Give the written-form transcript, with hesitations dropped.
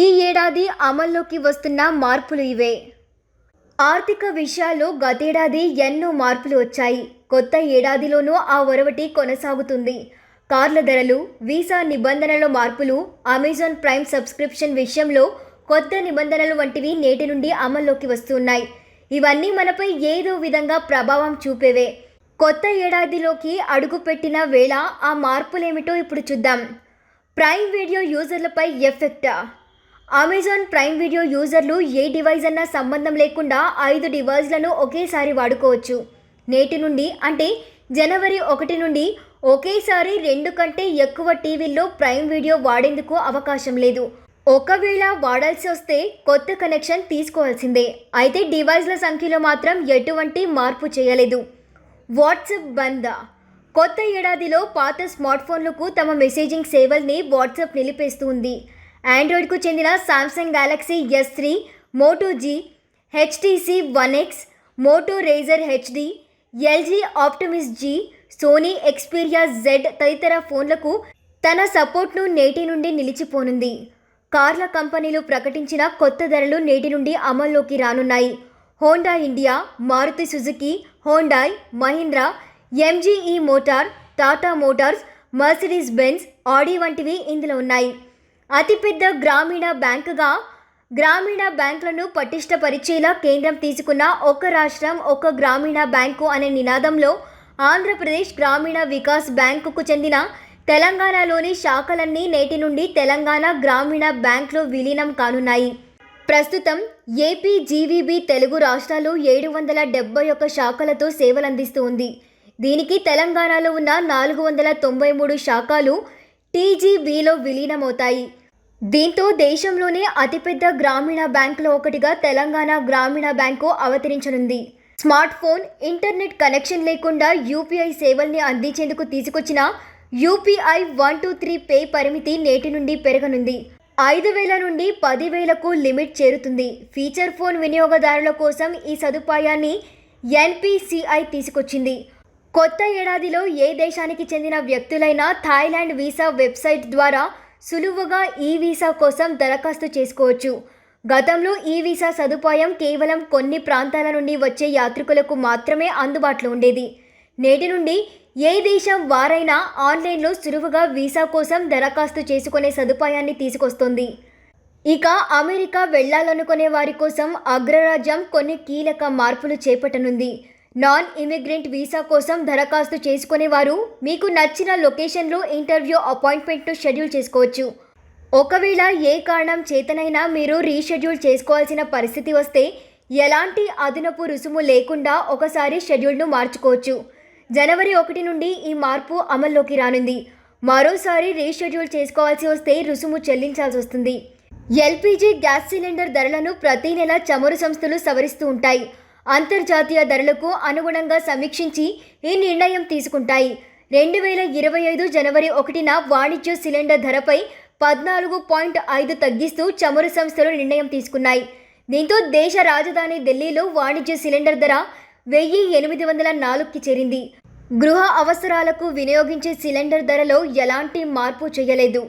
ఈ ఏడాది అమల్లోకి వస్తున్న మార్పులు ఇవే. ఆర్థిక విషయాల్లో గతేడాది ఎన్నో మార్పులు వచ్చాయి. కొత్త ఏడాదిలోనూ ఆ ఒరవటి కొనసాగుతుంది. కార్ల ధరలు, వీసా నిబంధనల మార్పులు, అమెజాన్ ప్రైమ్ సబ్స్క్రిప్షన్ విషయంలో కొత్త నిబంధనలు వంటివి నేటి నుండి అమల్లోకి వస్తున్నాయి. ఇవన్నీ మనపై ఏదో విధంగా ప్రభావం చూపేవే. కొత్త ఏడాదిలోకి అడుగుపెట్టిన వేళ ఆ మార్పులేమిటో ఇప్పుడు చూద్దాం. ప్రైమ్ వీడియో యూజర్లపై ఎఫెక్ట్. అమెజాన్ ప్రైమ్ వీడియో యూజర్లు ఏ డివైస్ అన్నా సంబంధం లేకుండా 5 డివైస్లను ఒకేసారి వాడుకోవచ్చు. నేటి నుండి అంటే జనవరి 1 నుండి ఒకేసారి 2 కంటే ఎక్కువ టీవీల్లో ప్రైమ్ వీడియో వాడేందుకు అవకాశం లేదు. ఒకవేళ వాడాల్సి వస్తే కొత్త కనెక్షన్ తీసుకోవాల్సిందే. అయితే డివైస్ల సంఖ్యలో మాత్రం ఎటువంటి మార్పు చేయలేదు. వాట్సాప్ బంద్. కొత్త ఏడాదిలో పాత స్మార్ట్ఫోన్లకు తమ మెసేజింగ్ సేవల్ని వాట్సాప్ నిలిపేస్తుంది. ఆండ్రాయిడ్కు చెందిన Samsung Galaxy S3, Moto G, HTC One X, Moto Razr HD, LG Optimus G, Sony Xperia Z తదితర ఫోన్లకు తన సపోర్ట్ను నేటి నుండి నిలిచిపోనుంది. కార్ల కంపెనీలు ప్రకటించిన కొత్త ధరలు నేటి నుండి అమల్లోకి రానున్నాయి. Honda India, Maruti Suzuki, Hyundai, Mahindra, MGE motor, Tata motors, Mercedes Benz, Audi వంటివి ఇందులో ఉన్నాయి. అతిపెద్ద గ్రామీణ బ్యాంకుగా గ్రామీణ బ్యాంకులను పటిష్టపరిచేలా కేంద్రం తీసుకున్న ఒక రాష్ట్రం ఒక గ్రామీణ బ్యాంకు అనే నినాదంలో ఆంధ్రప్రదేశ్ గ్రామీణ వికాస్ బ్యాంకుకు చెందిన తెలంగాణలోని శాఖలన్నీ నేటి నుండి తెలంగాణ గ్రామీణ బ్యాంక్లో విలీనం కానున్నాయి. ప్రస్తుతం ఏపీ, జీవీబీ తెలుగు రాష్ట్రాలు 771 శాఖలతో సేవలందిస్తూ ఉంది. దీనికి తెలంగాణలో ఉన్న 493 శాఖలు TGBలో విలీనమవుతాయి. దీంతో దేశంలోనే అతిపెద్ద గ్రామీణ బ్యాంకులో ఒకటిగా తెలంగాణ గ్రామీణ బ్యాంకు అవతరించనుంది. స్మార్ట్ ఫోన్, ఇంటర్నెట్ కనెక్షన్ లేకుండా UPI సేవల్ని అందించేందుకు తీసుకొచ్చిన UPI 123 పే పరిమితి నేటి నుండి పెరగనుంది. 5,000 నుండి 10,000కు లిమిట్ చేరుతుంది. ఫీచర్ ఫోన్ వినియోగదారుల కోసం ఈ సదుపాయాన్ని NPCI తీసుకొచ్చింది. కొత్త ఏడాదిలో ఏ దేశానికి చెందిన వ్యక్తులైనా థాయిలాండ్ వీసా వెబ్సైట్ ద్వారా సులువుగా ఈ వీసా కోసం దరఖాస్తు చేసుకోవచ్చు. గతంలో ఈ వీసా సదుపాయం కేవలం కొన్ని ప్రాంతాల నుండి వచ్చే యాత్రికులకు మాత్రమే అందుబాటులో ఉండేది. నేటి నుండి ఏ దేశం వారైనా ఆన్లైన్లో సులువుగా వీసా కోసం దరఖాస్తు చేసుకునే సదుపాయాన్ని తీసుకొస్తోంది. ఇక అమెరికా వెళ్లాలనుకునే వారి కోసం అగ్రరాజ్యం కొన్ని కీలక మార్పులు చేపట్టనుంది. నాన్ ఇమిగ్రెంట్ వీసా కోసం దరఖాస్తు చేసుకునేవారు మీకు నచ్చిన లొకేషన్లో ఇంటర్వ్యూ అపాయింట్మెంట్ను షెడ్యూల్ చేసుకోవచ్చు. ఒకవేళ ఏ కారణం చేతనైనా మీరు రీషెడ్యూల్ చేసుకోవాల్సిన పరిస్థితి వస్తే ఎలాంటి అదనపు రుసుము లేకుండా ఒకసారి షెడ్యూల్ను మార్చుకోవచ్చు. జనవరి 1 నుండి ఈ మార్పు అమల్లోకి రానుంది. మరోసారి రీషెడ్యూల్ చేసుకోవాల్సి వస్తే రుసుము చెల్లించాల్సి వస్తుంది. LPG గ్యాస్ సిలిండర్ ధరలను ప్రతి నెల చమురు సంస్థలు సవరిస్తూ ఉంటాయి. అంతర్జాతీయ ధరలకు అనుగుణంగా సమీక్షించి ఈ నిర్ణయం తీసుకుంటాయి. 2025 జనవరి 1న వాణిజ్య సిలిండర్ ధరపై 14.5 తగ్గిస్తూ చమురు సంస్థలు నిర్ణయం తీసుకున్నాయి. దీంతో దేశ రాజధాని ఢిల్లీలో వాణిజ్య సిలిండర్ ధర 1,804కి చేరింది. గృహ అవసరాలకు వినియోగించే సిలిండర్ ధరలో ఎలాంటి మార్పు చేయలేదు.